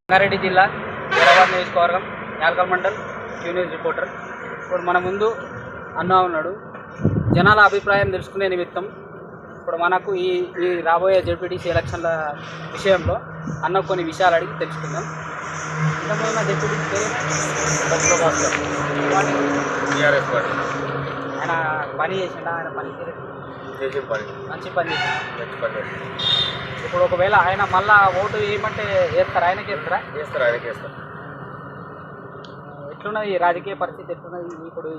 రంగారెడ్డి జిల్లా హైదరాబాద్ నియోజకవర్గం Yalkal mandal news reporter. ఇప్పుడు మన ముందు అన్న ఉన్నాడు. జనాల అభిప్రాయం తెలుసుకునే నిమిత్తం ఇప్పుడు మనకు ఈ రాబోయే జెడ్పీటీసీ ఎలక్షన్ల విషయంలో అన్న కొన్ని విషయాలు అడిగి తెలుసుకుందాం. ఇంతకుముందు జెడ్పీటీసీ ఆయన పని చేసిండా? ఆయన పని మంచి పని చేసిండా? ఇప్పుడు ఒకవేళ ఆయన మళ్ళా ఓటు వేయమంటే వేస్తారా? ఆయనకి వేస్తారా? ఎట్లున్నది ఈ రాజకీయ పరిస్థితి? ఎట్లున్నది ఇప్పుడు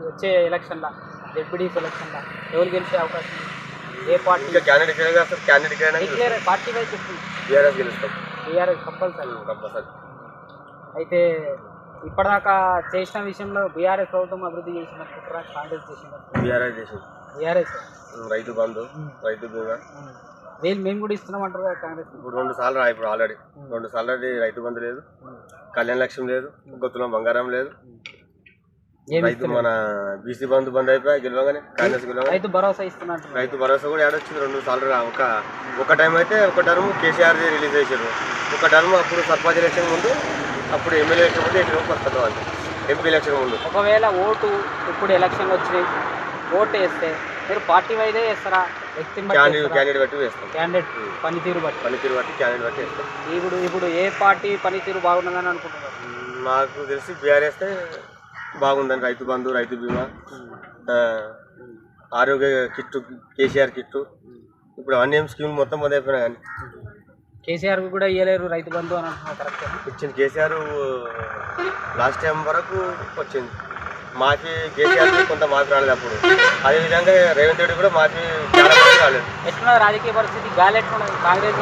వచ్చే ఎలక్షన్లో, జెడ్పీటీసీ ఎలక్షన్లో ఎవరు గెలిచే అవకాశం? ఏ పార్టీ పార్టీ వైపు చెప్తుంది? BRS compulsory. అయితే ఇప్పటిదాకా చేసిన విషయంలో బీఆర్ఎస్ ప్రభుత్వం అభివృద్ధి చేసినట్టుకుంటారా? కాంగ్రెస్ చేసింది? బీఆర్ఎస్ రైతు బంధు, రైతు బీమా మేము కూడా ఇస్తున్నామంటారు కదా కాంగ్రెస్. ఇప్పుడు 2 సార్లు ఇప్పుడు ఆల్రెడీ 2 సార్లు రైతు బంధు లేదు, కళ్యాణ లక్ష్యం లేదు, గుత్తులం బంగారం లేదు. రైతు మన బీసీ బంధు బంద్ అయిపోయి గెలవగానే కాంగ్రెస్ గెలవగానే రైతు భరోసా ఇస్తున్నట్టు. రైతు భరోసా కూడా ఏడొచ్చింది 2 సార్లు. ఒక టైం అయితే ఒక టర్మ్ కేసీఆర్ రిలీజ్ చేశారు, ఒక టర్మ్ అప్పుడు సర్పంచ్ ఎలక్షన్ ముందు, అప్పుడు ఎమ్మెల్యే ఎలక్షన్ ముందు ఎక్కడ వస్తుందో అంటే ఎంపీ ఎలక్షన్ ముందు. ఒకవేళ ఓటు ఇప్పుడు ఎలక్షన్లు వచ్చినాయి, ఓటు వేస్తే మీరు పార్టీ వైదే వేస్తారా? క్యాండిడేట్ బట్టి వేస్తాం. క్యాండిడేట్ పనితీరు బట్టి క్యాండిడేట్ బట్టి వేస్తాం. ఇప్పుడు ఏ పార్టీ పనితీరు బాగున్నదని అనుకుంటున్నారు? నాకు తెలిసి బీఆర్ఎస్ బాగుందని. రైతు బంధు, రైతు బీమా, ఆరోగ్య కిట్టు, కేసీఆర్ కిట్టు, ఇప్పుడు అన్ని స్కీమ్ మొత్తం బంద్ అయిపోయినా కానీ కేసీఆర్ కూడా ఇవ్వలేరు రైతు బంధు అని అంటున్నారు. కరెక్ట్ ఇచ్చింది కేసీఆర్ లాస్ట్ టైం వరకు వచ్చింది. మాఫీ కేసీఆర్ కొంత మాఫీ రాలేదు అప్పుడు. అదేవిధంగా రేవంత్ రెడ్డి కూడా మాఫీ చాలా మాఫీ రాలేదు. ఎట్లున్నది రాజకీయ పరిస్థితి? గాలి ఎట్లున్నది? కాంగ్రెస్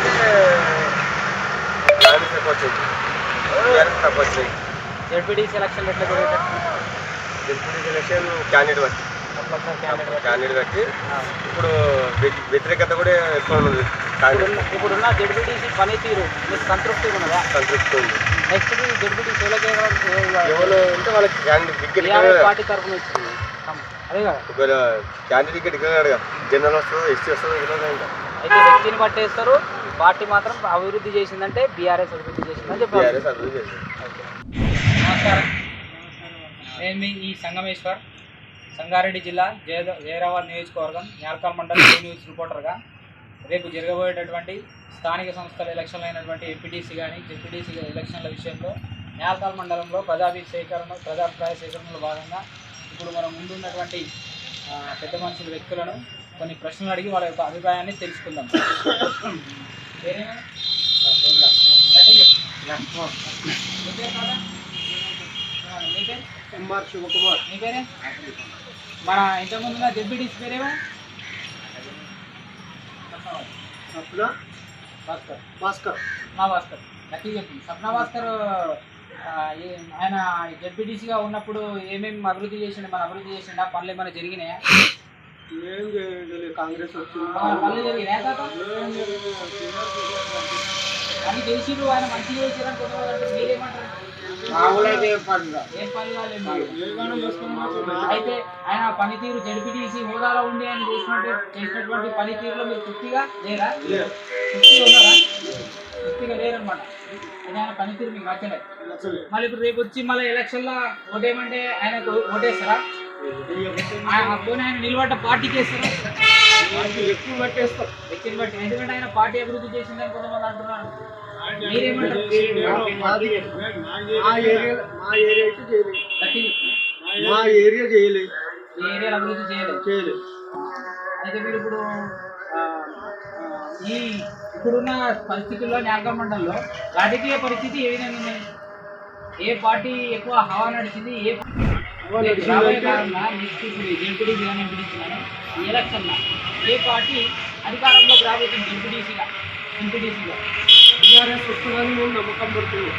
అంటే కాంగ్రెస్ ఎక్కువ వచ్చింది, బీఆర్ఎస్ తక్కువ వచ్చింది. జెడ్పీటీసీ ఎలక్షన్ ఎట్లా జరిగేటట్టు? జెడ్పీటీసీ ఎలక్షన్ క్యాండిడేట్ బట్టి ఇప్పుడు వ్యతిరేకత కూడా ఎక్కువ ఉన్నది. ఇప్పుడున్న జెడ్పీటీసీ పనితీరు మీకు సంతృప్తిగా ఉన్నదా? సంతృప్తి ఉంది. నెక్స్ట్ జెడ్పీటీసీ ఎవరు ఉంటే వాళ్ళకి పార్టీ తరఫున వచ్చింది అదే కదా. ఒకవేళ క్యాండిడేట్ ఇక్కడ జనరల్ వస్తుందో, ఎస్టీ వస్తుందో ఇంకా అయితే వ్యక్తిని పట్టేస్తారు. పార్టీ మాత్రం అభివృద్ధి చేసిందంటే బీఆర్ఎస్ అభివృద్ధి చేసిందని చెప్పారు. నమస్కారం, నేను మీ ఈ సంగమేశ్వర్, సంగారెడ్డి జిల్లా జైరాబాద్ నియోజకవర్గం యాల్కల్ మండల్ న్యూస్ రిపోర్టర్గా. రేపు జరగబోయేటటువంటి స్థానిక సంస్థల ఎలక్షన్లు అయినటువంటి ఎంపీటీసీ కానీ జెడ్పీటీసీ ఎలక్షన్ల విషయంలో యాల్కల్ మండలంలో ప్రజాభిప్రాయ సేకరణలో భాగంగా ఇప్పుడు మనం ముందున్నటువంటి పెద్ద మనుషుల వ్యక్తులను కొన్ని ప్రశ్నలు అడిగి వాళ్ళ యొక్క అభిప్రాయాన్ని తెలుసుకుందాం. శివకుమార్. మీ పేరే? మన ఇంతకుముందున్న జెడ్పీటీసీ పేరేమో? భాస్కర్. గట్టిగా చెప్పింది. సప్నా భాస్కర్ ఆయన జెడ్పీటీసీగా ఉన్నప్పుడు ఏమేమి అభివృద్ధి చేసిండు? మన అభివృద్ధి చేసిండా? పనులు ఏమైనా జరిగినాయా? ఏం చేయలేదు. కాంగ్రెస్ వచ్చింది. పనులు జరిగినాయా? అని చేసిరు, ఆయన మంచిగా చేసిరని కొంతమంది. మీరేమంటారు? అయితే ఆయన పనితీరు జెడ్పీటీసీ హోదాలో ఉండి ఆయన చేసినటువంటి పనితీరులో మీరు తృప్తిగా లేరా? తృప్తిగా ఉన్నారా? తృప్తిగా లేరనమాట. ఆయన పనితీరు మీకు నచ్చలేదు. మళ్ళీ ఇప్పుడు రేపు వచ్చి మళ్ళీ ఎలక్షన్లో ఓటేయమంటే ఆయనకు ఓటేస్తారా? పోనీ ఆయన నిలబడ్డ పార్టీకి వేస్తారా? ఎక్కువ పట్టేస్తాం. వ్యక్తిని బట్టి. ఎందుకంటే ఆయన పార్టీ అభివృద్ధి చేసిందని కొంతమంది అంటున్నారు. మా ఏరియా చేయలేదు. ఈ ఏరియాలో అభివృద్ధి చేయలేదు. అయితే మీరు ఇప్పుడున్న పరిస్థితుల్లో యాల్కల్ మండలంలో రాజకీయ పరిస్థితి ఏ విధంగా ఉంది? ఏ పార్టీ ఎక్కువ హవా నడిచింది? రాబోయే కాలంలో జెడ్పీటీసీ కానీ ఎంపీటీసీ కానీ ఈ ఎలక్షన్లో ఏ పార్టీ అధికారంలోకి రాబోతుంది? జెడ్పీటీసీగా ఎంపీటీసీగా టీఆర్ఎస్ వస్తుందని మేము నమ్మకం పడుతున్నాం.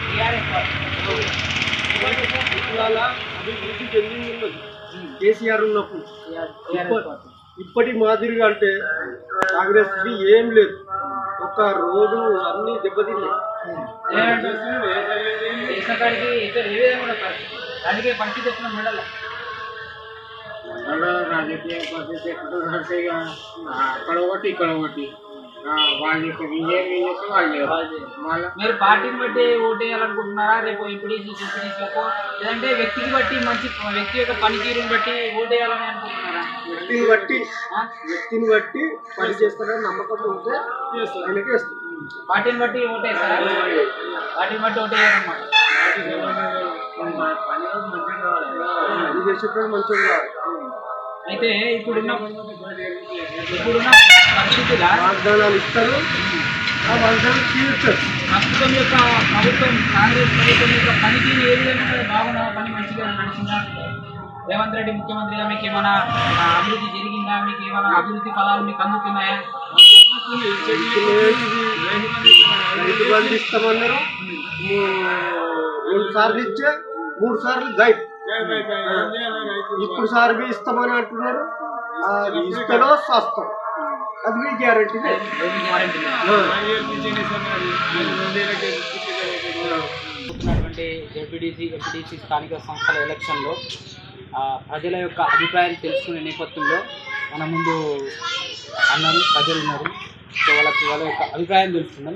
టీఆర్ఎస్ పార్టీ ఇవాళ అభివృద్ధి చెందింది ఉన్నది కేసీఆర్ ఉన్నప్పుడు. ఇప్పటి మాదిరిగా అంటే కాంగ్రెస్ ఏం లేదు. ఒక రోడ్డు అన్ని దెబ్బతిన్నాయి. రాజకీయ పరిస్థితి వచ్చిన మండలం రాజకీయ పరిస్థితి ఎక్కడ అక్కడ ఒకటి ఇక్కడ ఒకటి మీరు పార్టీని బట్టి ఓటు వేయాలనుకుంటున్నారా రేపు ఎంపీడీసీ ఎంపీడీసీలకు, లేదంటే వ్యక్తిని బట్టి మంచి వ్యక్తి యొక్క పనితీరుని బట్టి ఓటు వేయాలని అనుకుంటున్నారా? వ్యక్తిని బట్టి పని చేస్తారని నమ్మకం ఉంటే ఆయనకి వేస్తాం. పార్టీని బట్టి ఓటు వేస్తారా? పార్టీని బట్టి ఓటు వేయాలన్నమాట. పని చేసేటప్పుడు మంచిగా కావాలి. అయితే ఇప్పుడున్న పరిస్థితిలో వాగ్దానాలు ఇస్తారు, ఆ వాగ్దానాలు తీర్చారు. ప్రస్తుతం యొక్క ప్రభుత్వం కాంగ్రెస్ ప్రభుత్వం యొక్క పనితీరు ఏ విధంగా ఉన్నది? బాగున్నా పని మంచిగా నడిచిందా? రేవంత్ రెడ్డి ముఖ్యమంత్రిగా మీకు ఏమైనా అభివృద్ధి జరిగిందా? మీకు ఏమైనా అభివృద్ధి ఫలాలు మీకు అందుతున్నాయా? రైతు బంధు ఇస్తామన్నారు, 2 సార్లు ఇచ్చే 3 సార్లు గైడ్. ఇప్పుడు సార్ బి ఇస్తామని అంటున్నారు, అది ఇస్తారో శాస్త్రం, అది మీ గ్యారంటీ. జెడ్పీటీసీ ఎంపీటీసీ స్థానిక సంస్థల ఎలక్షన్లో ప్రజల యొక్క అభిప్రాయం తెలుసుకునే నేపథ్యంలో మన ముందు ప్రజలు ఉన్నారు. సో వాళ్ళ యొక్క అభిప్రాయం తెలుసుకుందాం.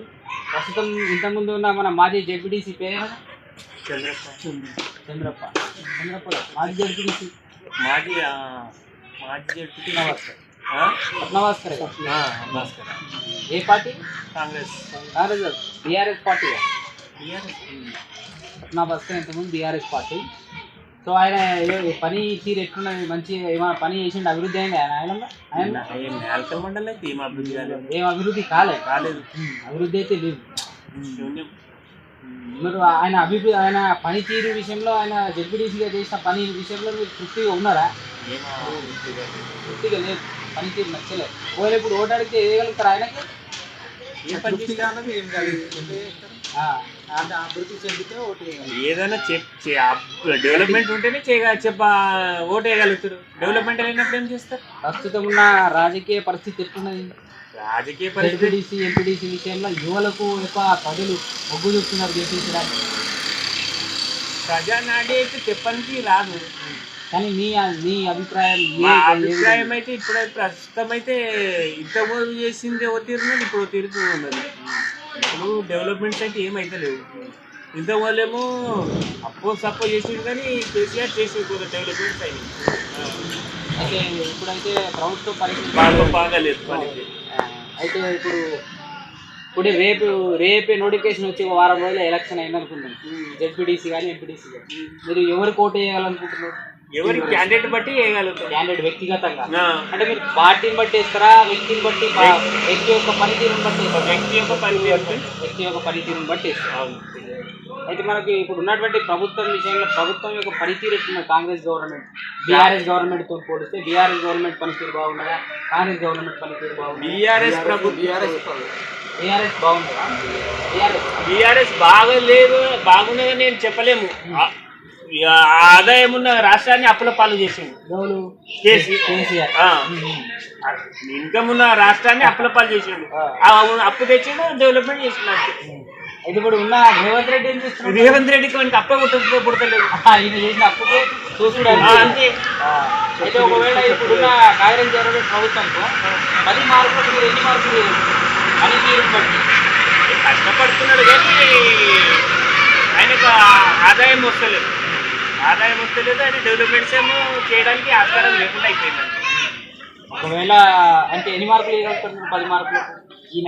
ప్రస్తుతం ఇంతకుముందు ఉన్న మన మాజీ జెడ్పీటీసీ పేరు చంద్రప్ప మాజీ జెడ్పీటీసీ పట్నవాస్కర్. ఏ party? Congress. BRS party. Patnavaskar ఇంతకుముందు బీఆర్ఎస్ పార్టీ. సో ఆయన పని తీరు ఎట్లున్నది? మంచి ఏమైనా పని చేసిండు? అభివృద్ధి అయింది ఆయన మండలం అయితే ఏం అభివృద్ధి కాలేదు. అభివృద్ధి అయితే లేదు. మీరు ఆయన పనితీరు విషయంలో, ఆయన జెడ్పీటీసీగా చేసిన పని విషయంలో మీరు తృప్తిగా ఉన్నారా? తృప్తిగా లేదు, పనితీరు నచ్చలేదు. ఒకవేళ ఇప్పుడు ఓటు అడిగితే వేయగలుగుతారు ఆయనకి? అభివృద్ధి చెందితే ఓటు ఏదైనా డెవలప్మెంట్ ఉంటేనే ఓటు వేయగలుగుతారు. డెవలప్మెంట్ అయినప్పుడు ఏం చేస్తారు? ప్రస్తుతం ఉన్న రాజకీయ పరిస్థితి ఎట్లున్నది? రాజకీయ జెడ్పీటీసీ ఎంపీటీసీ విషయంలో యువలకు ఎక్కువ ప్రజలు మొగ్గు చూస్తున్నారు గెలిపించడానికి. ప్రజానాడి అయితే చెప్పడానికి రాదు, కానీ మీ అభిప్రాయం? మా అభిప్రాయం అయితే ఇప్పుడు ప్రస్తుతం అయితే ఇంతకుముందు చేసింది ఓ తీరున్నది, ఇప్పుడు తీరుతూ ఉన్నది. ఇప్పుడు డెవలప్మెంట్స్ అయితే ఏమైతే లేవు. ఇంతకుముందు ఏమో సపోజ్ చేసింది, కానీ కేసీఆర్ చేసి డెవలప్మెంట్స్ అయినాయి. అయితే ఇప్పుడైతే ప్రభుత్వ పరిస్థితి బాగాలేదు పనికి. అయితే ఇప్పుడు రేపే నోటిఫికేషన్ వచ్చి 1 వారం రోజులు ఎలక్షన్ అయింది అనుకుంటాం. జెడ్పీటీసీ కానీ ఎంపీటీసీ కానీ మీరు ఎవరికి ఓటు వేయాలనుకుంటున్నారు? ఎవరి క్యాండిడేట్ బట్టి వేయగలుగుతారు. క్యాండిడేట్ వ్యక్తిగతంగా అంటే మీరు పార్టీని బట్టి వేస్తారా? వ్యక్తిని బట్టి, వ్యక్తి యొక్క పనితీరుని బట్టి? వ్యక్తి యొక్క పనితీరుని బట్టి వేస్తారు. అయితే మనకి ఇప్పుడు ఉన్నటువంటి ప్రభుత్వం విషయంలో ప్రభుత్వం యొక్క పనితీరు ఎట్లున్నది? కాంగ్రెస్ గవర్నమెంట్ బీఆర్ఎస్ గవర్నమెంట్తో పోలిస్తే బీఆర్ఎస్ గవర్నమెంట్ పనితీరు బాగున్నదా? కాంగ్రెస్ గవర్నమెంట్ పనితీరు బాగుంది? బీఆర్ఎస్ బాగుందా? బీఆర్ఎస్ బాగలేదు, బాగున్నదని నేను చెప్పలేము. ఆదాయం ఉన్న రాష్ట్రాన్ని అప్పుల పాలు చేసింది కేసీఆర్. ఇన్కమ్ ఉన్న రాష్ట్రాన్ని అప్పుల పాలు చేసిండు, అప్పు తెచ్చిండు, డెవలప్మెంట్ చేసినట్టు. అయితే ఇప్పుడు ఉన్న రేవంత్ రెడ్డి ఏం చేస్తున్నాడు? రేవంత్ రెడ్డికి మనకి అప్ప పుడతలేదు, ఈయన చేసిన అప్పుకే చూసుడు అంతే. అయితే ఒకవేళ ఇప్పుడున్న కాంగ్రెస్ గవర్నమెంట్ ప్రభుత్వంతో 10 మార్కులకు మీరు ఎన్ని మార్కులు పనితీరు బట్టి? కష్టపడుతున్నాడు కానీ ఆయనకు ఆదాయం వస్తలేదు. ఆయన డెవలప్మెంట్స్ ఏమో చేయడానికి ఆస్కారం లేకుండా అయిపోయింది. ఒకవేళ అంటే ఎన్ని మార్కులు వేయగలుగుతారు? 10 మార్కులు ఈయన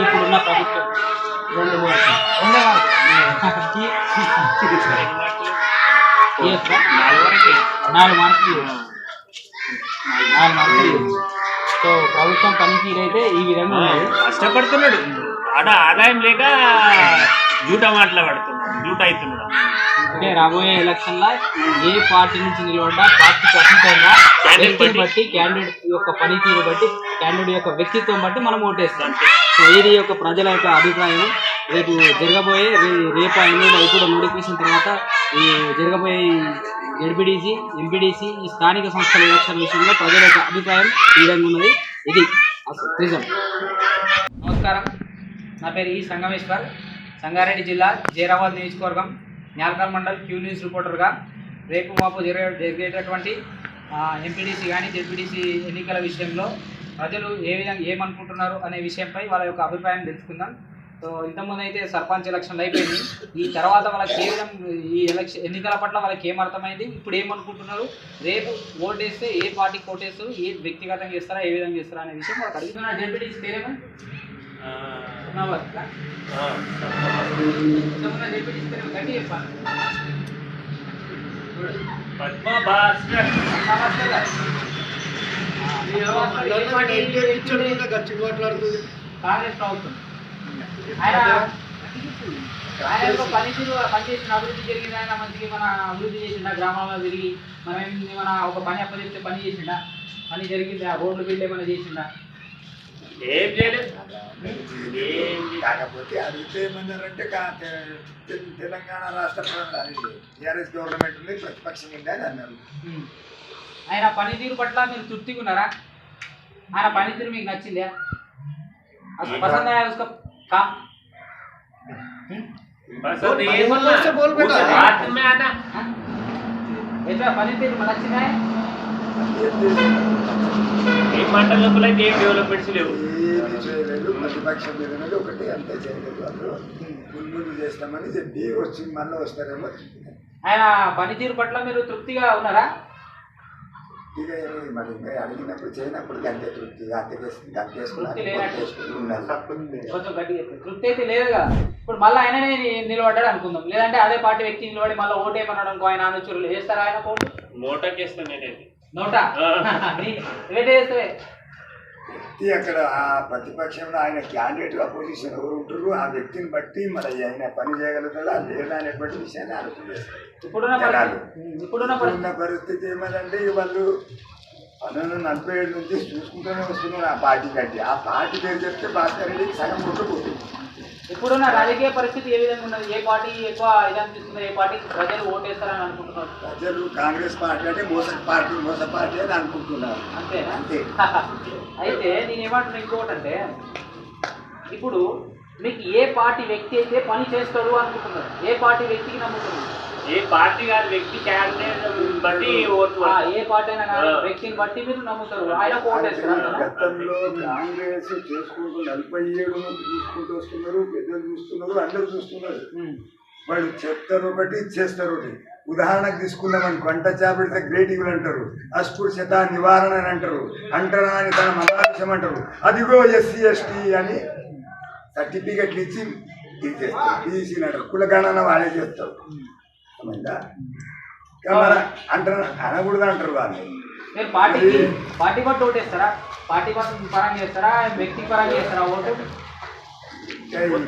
ఇప్పుడున్న ప్రభుత్వం 2 మార్కులు 4 మార్కులు. సో ప్రభుత్వం పనితీరు అయితే ఈ విధంగా కష్టపడుతున్నాడు, ఆదాయం లేక జూట అవుతున్నాడు. అంటే రాబోయే ఎలక్షన్లో ఏ పార్టీ నుంచి నిలబడ్డా పార్టీకి అతీతంగా వ్యక్తిని బట్టి, క్యాండిడేట్ యొక్క పనితీరు బట్టి, క్యాండిడేట్ యొక్క వ్యక్తిత్వం బట్టి మనం ఓటేస్తాం. సో ఇది యొక్క ప్రజల యొక్క అభిప్రాయం. రేపు జరగబోయే ఇప్పుడు నోటిఫికేషన్ తర్వాత ఈ జరగబోయే జెడ్పీటీసీ ఎంపీటీసీ ఈ స్థానిక సంస్థల ఎలక్షన్ విషయంలో ప్రజల యొక్క అభిప్రాయం ఈ విధంగా ఉన్నది. ఇది నిజం. నమస్కారం, నా పేరు ఈ సంగమేశ్వర్, సంగారెడ్డి జిల్లా జైరాబాద్ నియోజకవర్గం న్యాల్కల్ మండల్ క్యూ న్యూస్ రిపోర్టర్గా రేపు మాపు జరిగేటటువంటి ఎంపీటీసీ కానీ జెడ్పీటీసీ ఎన్నికల విషయంలో ప్రజలు ఏ విధంగా ఏమనుకుంటున్నారు అనే విషయంపై వాళ్ళ యొక్క అభిప్రాయం తెలుసుకుందాం. సో ఇంతకుముందు అయితే సర్పంచ్ ఎలక్షన్లు అయిపోయింది. ఈ తర్వాత వాళ్ళకి ఏ విధంగా ఈ ఎన్నికల పట్ల వాళ్ళకి ఏమర్థమైంది, ఇప్పుడు ఏమనుకుంటున్నారు, రేపు ఓటేస్తే ఏ పార్టీకి ఓటేస్తారు, ఏ వ్యక్తిగతంగా చేస్తారా, ఏ విధంగా చేస్తారా అనే విషయం వాళ్ళకి అడుగుతున్నారు. జడ్పీటీసీ పేరేమో జడ్పీటీసీ పేరు గట్టి చెప్పాలి. కాంగ్రెస్ ప్రభుత్వం ఆయన యొక్క పనితీరు పనిచేసిన అభివృద్ధి జరిగింది. ఆయన మంచిగా మన అభివృద్ధి చేసిండా, గ్రామాల్లో తిరిగి మన ఒక పని అప్పచెప్తే పని చేసిండా, పని జరిగింది, ఆ రోడ్లు బిల్లు ఏమైనా చేసిండా? ఏం చేయలేదు. కాకపోతే అడిగితే ఏమన్నారంటే తెలంగాణ రాష్ట్ర టీఆర్ఎస్ గవర్నమెంట్ ఉంది, ప్రతిపక్షం ఉంది అని అన్నారు. ఆయన పనితీరు పట్ల మీరు తృప్తిగా ఉన్నారా? ఆయన పనితీరు మీకు నచ్చిందా? అసలు పసంద్ ఆయా ఉస్కా काम పనితీరు నచ్చిందా? ఏ మండల లోపల అయితే ఏం డెవలప్మెంట్స్ లేవు. ఏమి చేయలేదు, ప్రతిపక్షం మీద ఒకటి అంతే చేయలేదు. వాళ్ళు ముందు చేస్తామని చెప్పి వచ్చి మళ్ళీ వస్తారేమో. ఆయన పనితీరు పట్ల మీరు తృప్తిగా ఉన్నారా? ఇక మరి ఇంకా అడిగినప్పుడు చేయనప్పుడు గంటే తృప్తిగా కొంచెం గట్టిగా తృప్తి అయితే లేదుగా. ఇప్పుడు మళ్ళీ ఆయననే నిలబడ్డాడు అనుకుందాం, లేదంటే అదే పార్టీ వ్యక్తి నిలబడి మళ్ళీ ఓటేమన్నాడు అనుకో, ఆయన అనుచరులు వేస్తారా ఆయన ఓటు? నోటాకేస్తాను నేనైతే. నోటా రేటే వేస్తే అక్కడ ఆ ప్రతిపక్షంలో ఆయన క్యాండిడేట్ అపోజిషన్ ఎవరు ఉంటారు, ఆ వ్యక్తిని బట్టి మరి ఆయన పని చేయగలుగుతాడా లేదా అనేటువంటి విషయాన్ని ఆలోచిస్తారు. ఇప్పుడున్న పరిస్థితి ఏమంటే వాళ్ళు 1947 నుంచి చూసుకుంటూనే వస్తున్నారు ఆ పార్టీ కంటే. ఆ పార్టీ పేరు చెప్తే భాస్కర్ రెడ్డికి సగం కొట్టుకుంటుంది. ఇప్పుడున్న రాజకీయ పరిస్థితి ఏ విధంగా ఉన్నది? ఏ పార్టీ ఎక్కువ ఇదనిపిస్తుంది? ఏ పార్టీకి ప్రజలు ఓటేస్తారని అనుకుంటున్నారు? ప్రజలు కాంగ్రెస్ పార్టీ అంటే మోస పార్టీ అని అనుకుంటున్నారు. అంతేనా? అంతే. అయితే నేను ఏమంటున్నా ఇంకోటి అంటే, ఇప్పుడు మీకు ఏ పార్టీ వ్యక్తి అయితే పని చేస్తాడు అనుకుంటున్నారు, ఏ పార్టీ వ్యక్తికి నమ్ముతున్నారు? ఏ పార్టీ కాదు, వ్యక్తి క్యాండిడేట్ బట్టి ఓటు. ఏ పార్టీ అయినా కానీ వ్యక్తిని బట్టి మీరు నమ్ముతారు, ఆయన ఓటేస్తారు. గతంలో కాంగ్రెస్ చేసుకుంటూ 47 నుంచి చూసుకుంటూ వస్తున్నారు, పెద్దలు చూస్తున్నారు, అందరూ చూస్తున్నారు. వాళ్ళు చెప్తారు ఒకటి, చేస్తారు ఒకటి. ఉదాహరణకు తీసుకుందామని వంట చేపడితే గ్రేట్ ఈవిల్ అంటారు, అస్పృశ్యత నివారణ అని అంటారు, అంటరా అని తన మలాంశం అంటారు. అదిగో SC ST అని సర్టిఫికెట్లు ఇచ్చి ఇది చేస్తారు. బీసీ అంటారు, కులగణన వాళ్ళే చేస్తారు. మన అంటారు అనకూడదు అంటారు వాళ్ళు. మీరు పార్టీ బట్టి ఓటేస్తారా? పార్టీ పరంగా చేస్తారా, వ్యక్తి పరంగా చేస్తారా ఓటు?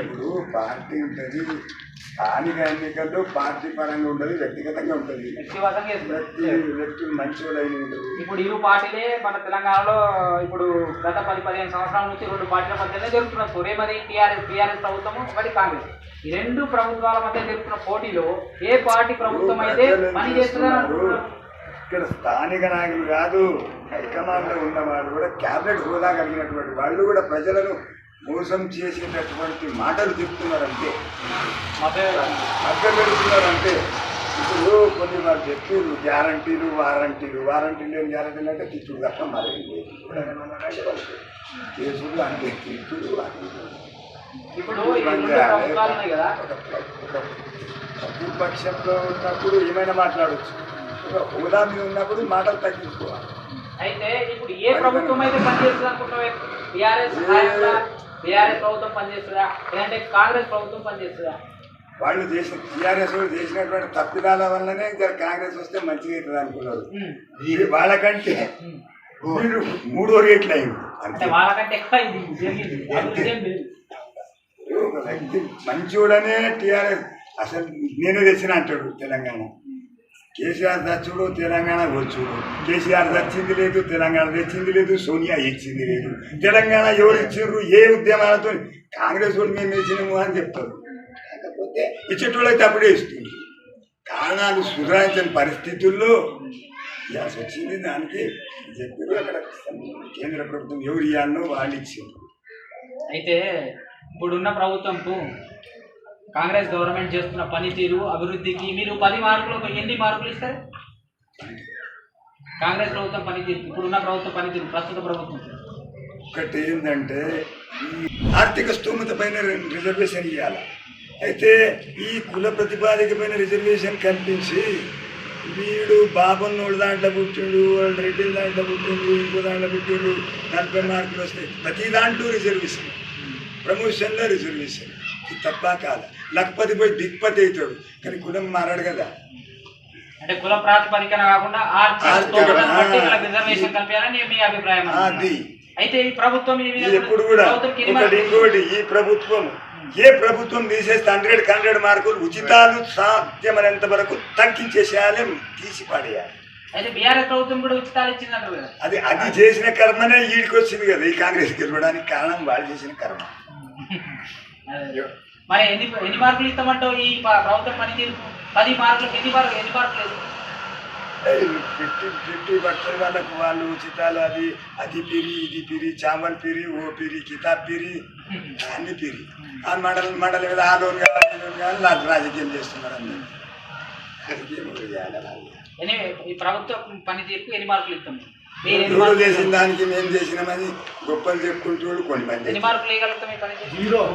ఇప్పుడు పార్టీ ఉంటుంది, స్థానిక ఎన్నికల్లో పార్టీ పరంగా ఉంటుంది, వ్యక్తిగతంగా ఉంటుంది. వ్యక్తులు మంచి వాళ్ళు ఉంటుంది. ఇప్పుడు ఇరు పార్టీలే మన తెలంగాణలో ఇప్పుడు గత 10-15 సంవత్సరాల నుంచి 2 పార్టీల మధ్యనే జరుగుతున్నారు. ఒరేమది టీఆర్ఎస్ ప్రభుత్వము, ఒకటి కాంగ్రెస్. ఈ 2 ప్రభుత్వాల మధ్య జరుగుతున్న పోటీలో ఏ పార్టీ ప్రభుత్వం అయితే పని చేస్తుందని అనుకుంటున్నారు? ఇక్కడ స్థానిక నాయకులు కాదు, హైకమాండ్లో ఉన్నవాళ్ళు కూడా, క్యాబినెట్ హోదా కలిగినటువంటి వాళ్ళు కూడా ప్రజలను మోసం చేసేటటువంటి మాటలు చెప్తున్నారంటే, మధ్య పెడుతున్నారంటే. ఇప్పుడు కొన్ని వాళ్ళు చెప్పారు గ్యారంటీలు లేని గ్యారంటీలు అంటే తిట్టుడు తప్ప మరేం లేదు. కేసులు అంటే తిట్టుడు. ఇప్పుడు ప్రతిపక్షంలో ఉన్నప్పుడు ఏమైనా మాట్లాడవచ్చు, హోదా మీద ఉన్నప్పుడు మాటలు తగ్గించుకోవాలి. అయితే ఇప్పుడు ఏ ప్రభుత్వం అయితే పనిచేస్తుంది అనుకుంటున్నావు? టీఆర్ఎస్ ప్రభుత్వం పనిచేస్తుందా, లేదంటే కాంగ్రెస్ ప్రభుత్వం పనిచేస్తుందా? వాళ్ళు టీఆర్ఎస్ చేసినటువంటి తప్పిదాల వల్లనే కాంగ్రెస్ వస్తే మంచిగా అవుతుంది అనుకున్నారు. వాళ్ళకంటే వీళ్ళు 3 రేట్లు అయింది. అంటే వాళ్ళకంటే ఎక్కువ జరిగింది. ఒక వ్యక్తి మంచోడనే టీఆర్ఎస్ అసలు నేను తెచ్చిన అంటాడు తెలంగాణ. కేసీఆర్ తెచ్చుడు, తెలంగాణ వచ్చుడు. కేసీఆర్ తెచ్చింది లేదు, తెలంగాణ తెచ్చింది లేదు, సోనియా ఇచ్చింది లేదు. తెలంగాణ ఎవరు ఇచ్చిండ్రు, ఏ ఉద్యమాలతో? కాంగ్రెస్ వాళ్ళు మేము ఇచ్చినాము అని చెప్తారు. కాకపోతే ఇచ్చేటోళ్ళైతే అప్పుడే ఇస్తుంది. కారణాలు సుధారించిన పరిస్థితుల్లో ఇవ్వాల్సి వచ్చింది. దానికి చెప్పారు అక్కడ కేంద్ర ప్రభుత్వం ఎవరు ఇవ్వాలనో వాళ్ళు ఇచ్చిండ్రు. అయితే ఇప్పుడున్న ప్రభుత్వంకు కాంగ్రెస్ గవర్నమెంట్ చేస్తున్న పనితీరు, అభివృద్ధికి మీరు 10 మార్కులకు ఎన్ని మార్కులు ఇస్తారు? కాంగ్రెస్ ప్రభుత్వం పనితీరు, ఇప్పుడున్న ప్రభుత్వం పనితీరు, ప్రస్తుత ప్రభుత్వం ఒకటి ఏంటంటే ఈ ఆర్థిక స్తోమత పైన రిజర్వేషన్ ఇవ్వాలి. అయితే ఈ కుల ప్రతిపాదిక పైన రిజర్వేషన్ కల్పించి వీడు బాబన్నోడు దాంట్లో పుట్టిండు, వాళ్ళు రెడ్డిల దాంట్లో పుట్టిండు, ఇంకో దాంట్లో పుట్టిండు, 40 మార్కులు వస్తాయి. ప్రతి దాంట్లో రిజర్వేషన్, ప్రమోషన్లో రిజర్వేషన్. ఇది తప్ప కాదు. లక్పతి పోయి దిక్పతి అవుతాడు, కానీ కులం మారాడు కదా. అంటే కుల ప్రాతిపదికన కాకుండా రిజర్వేషన్ కల్పించాలని మీ అభిప్రాయం. అది అయితే ఈ ప్రభుత్వం ఎప్పుడు కూడా ఒకటి ఇంకోటి, ఈ ప్రభుత్వం ఏ ప్రభుత్వం తీసేస్తే 100 మార్కులు ఉచితాలు సాధ్యమైనంత వరకు తగ్గించేసేయాలి, తీసి పడేయాలి. అయితే బీఆర్ఎస్ ప్రభుత్వం కూడా ఉచితాలు ఇచ్చిందంటారు కదా. అది చేసిన కర్మనే ఈడికి వచ్చింది కదా. ఈ కాంగ్రెస్ గెలవడానికి కారణం వాళ్ళు చేసిన కర్మ. మరి ఎన్ని మార్కులు ఇస్తామంటావు ఈ ప్రభుత్వం పనితీరు? 10 మార్కులకు ఎన్ని మార్కులు 50% వాళ్ళకు వాళ్ళు ఉచితాలు, అది పిరి, ఇది పిరి, చామల్ పిరి, ఓ పిరి, కితాబ్ పిరి, అన్ని పిరి. ఆ మండల మీద ఆ లోన్ కావాలి రాజకీయం చేస్తున్నారు. అన్ని ఈ ప్రభుత్వ పనితీరుకు ఎన్ని మార్కులు ఇస్తాం? ఎవరు చేసిన దానికి మేము చేసినామని గొప్పలు చెప్పుకుంటూ కొన్ని మంది. ఎన్ని మార్కులు ఇవ్వగలుగుతాం ఈ పని?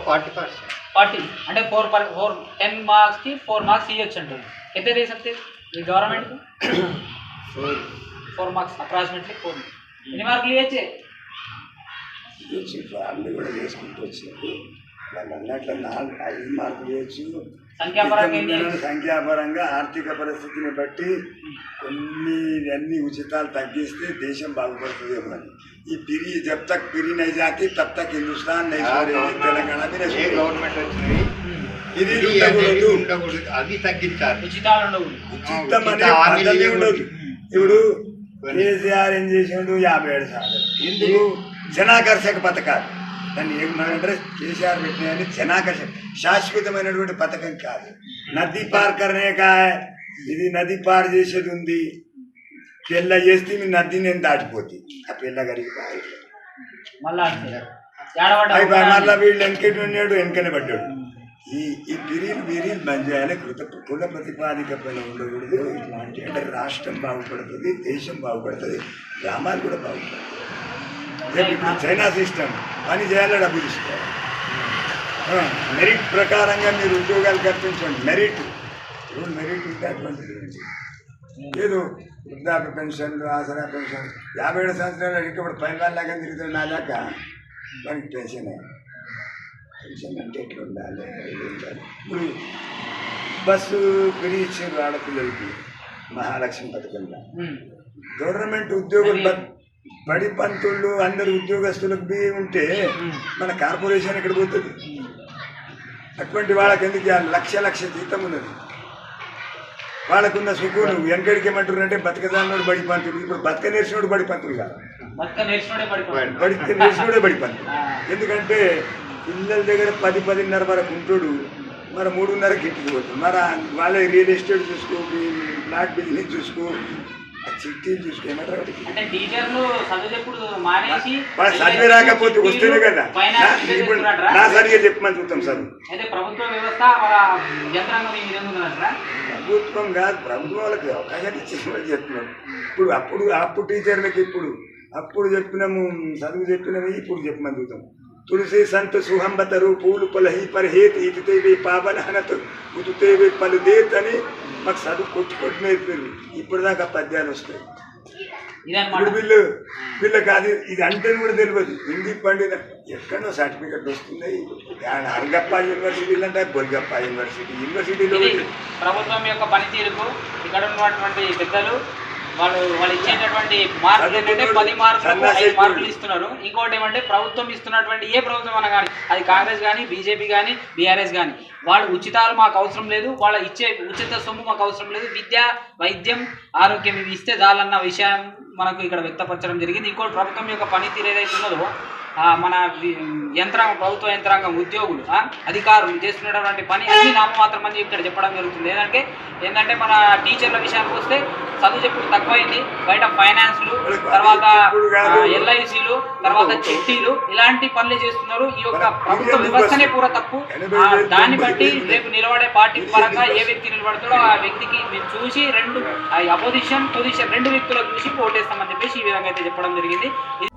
40%. అంటే 10 మార్క్స్కి 4 మార్క్స్ ఇవ్వచ్చు అంటారు. ఎంత दे सकते ఈ గవర్నమెంట్? 4 marks approximately 4. ఎన్ని మార్కులు ఇవ్వచ్చే? వాళ్ళు కూడా చేసుకుంటూ వచ్చారు. వాళ్ళు అన్నట్లు 5 మార్కులు ఇవ్వచ్చు. సంఖ్యాపరంగా ఆర్థిక పరిస్థితిని బట్టి అన్ని ఉచితాలు తగ్గిస్తే దేశం బాగుపడుతుందేమో అని. ఈ పిరి జబ్ తక్ పిరి నై జాతి తబ్ తక్ హిందుస్థాన్ నై छोड़ेंगे, తెలంగాణ గవర్నమెంట్ వచ్చినాయి ఇది ఉండకూడదు, అవి తగ్గించాలి. ఉచితాలు ఉండవు, ఉచితం అనే పద్ధతి ఉండదు. ఇప్పుడు కేసీఆర్ ఏం చేసిండు? 57 సార్లు. ఎందుకు? జనాకర్షక పథకాలు. దాన్ని ఏమంటారు? కేసీఆర్ పెట్టినాయని జనాకర్షక, శాశ్వతమైనటువంటి పథకం కాదు. నది పార్ కర్నేకా, ఇది నది పార్ చేసేది ఉంది. పిల్ల చేస్తే మీ నది నేను దాటిపోతే ఆ పిల్ల గడికి మళ్ళా వీళ్ళు వెనకటి ఉన్నాడు, వెనకనే పడ్డాడు. ఈ బిరీలు బంద్ చేయాలి. కుల ప్రతిపాదిక పైన ఉండకూడదు. ఇట్లాంటి అంటే రాష్ట్రం బాగుపడుతుంది, దేశం బాగుపడుతుంది, గ్రామాలు కూడా బాగుపడుతుంది. ఇప్పుడు చైనా సిస్టమ్ పని చేయాలి, డబ్బులు తీసుకోవాలి. మెరిట్ ప్రకారంగా మీరు ఉద్యోగాలు కల్పించండి. మెరిట్ ఉంటే అటువంటిది లేదు. వృద్ధాప్య పెన్షన్లు, ఆసరా పెన్షన్ 57 సంవత్సరాలు అడిగితే ఇప్పుడు 10 లాగా తిరుగుతాడు. నా దాకా మనకి పెన్షన్ అంటే ఎట్లా ఉండాలి? ఇప్పుడు బస్సు ఫ్రీ ఇచ్చారు ఆడపిల్లలకి మహాలక్ష్మి పథకంలో. గవర్నమెంట్ ఉద్యోగులు బడి పంతుళ్ళు అందరు ఉద్యోగస్తులకు బియ్యం ఉంటే మన కార్పొరేషన్ ఎక్కడ పోతుంది? అటువంటి వాళ్ళకి ఎందుకు లక్ష జీతం ఉన్నది. వాళ్ళకున్న సుఖం వెనకడికి ఏమంటారు? బతకదాన్నోడు బడి పంతులు. ఇప్పుడు బతక నేర్చినోడు బడి పంతులు కాదు, బతక నేర్చినోడే బడి పంతులు. ఎందుకంటే పిల్లల దగ్గర 10-10:30 వరకు ఉంటాడు, మరి 3:30కి ఇంటికి పోతుంది. మరి వాళ్ళ రియల్ ఎస్టేట్ చూసుకో, ఫ్లాట్ బిజినెస్ చూసుకో, చిట్టీలు చూసుకో. ఏమంటారు? చదివి రాకపోతే వస్తేనే కదా. ఇప్పుడు నా సరిగా చెప్పమని చూస్తాం సార్. ప్రభుత్వం కాదు, ప్రభుత్వం వాళ్ళకి అవకాశాలు ఇచ్చేసి వాళ్ళు చెప్తున్నాం. అప్పుడు టీచర్లకి అప్పుడు చెప్పినాము, చదువు చెప్పినాము, ఇప్పుడు చెప్పమని చూద్దాం. తులసి సంత సుహంబతరు పూలు పలహి పర్హేత్ ఇటుతేవే పావన హనత్ ఉతుతేవే పలుదేత్ అని మాకు చదువు కొట్టి నేర్పారు. ఇప్పుడు దాకా పద్యాలు వస్తాయి. ఇప్పుడు వీళ్ళకి అది ఇది అంటే కూడా తెలియదు. హిందీ పండిన ఎక్కడో సర్టిఫికెట్ వస్తున్నాయి. అరగప్ప యూనివర్సిటీలు అంటే బొల్గప్ప యూనివర్సిటీలో ప్రభుత్వం యొక్క పనితీరుకు ఇక్కడ ఉన్నటువంటి పెద్దలు వాళ్ళు ఇచ్చేటటువంటి మార్కులు ఏంటంటే 10 మార్కులు 5 మార్కులు ఇస్తున్నారు. ఇంకోటి ఏమంటే ప్రభుత్వం ఇస్తున్నటువంటి ఏ ప్రభుత్వం అన్నా కానీ, అది కాంగ్రెస్ కానీ, బీజేపీ కానీ, బీఆర్ఎస్ కానీ, వాళ్ళు ఉచితాలు మాకు అవసరం లేదు, వాళ్ళ ఇచ్చే ఉచిత సొమ్ము మాకు అవసరం లేదు, విద్య, వైద్యం, ఆరోగ్యం ఇవి ఇస్తే చాలన్న విషయం మనకు ఇక్కడ వ్యక్తపరచడం జరిగింది. ఇంకోటి ప్రభుత్వం యొక్క పనితీరు ఏదైతే ఉన్నదో మన ప్రభుత్వ యంత్రాంగం, ఉద్యోగులు, అధికారులు చేస్తున్నటువంటి పని అన్ని నామమాత్రం అని ఇక్కడ చెప్పడం జరుగుతుంది. ఏంటంటే మన టీచర్ల విషయానికి వస్తే చదువు చెప్పుడు తక్కువైంది. బయట ఫైనాన్స్లు, తర్వాత ఎల్ఐసీలు, తర్వాత చిట్టీలు ఇలాంటి పనులు చేస్తున్నారు. ఈ యొక్క ప్రభుత్వ వ్యవస్థనే పూర తప్పు. దాన్ని బట్టి రేపు నిలబడే పార్టీ పరంగా ఏ వ్యక్తి నిలబడతాడో ఆ వ్యక్తికి మేము చూసి అపోజిషన్ పొజిషన్ 2 వ్యక్తులకు చూసి ఓటేస్తామని చెప్పేసి ఈ విధంగా అయితే చెప్పడం జరిగింది. ఇది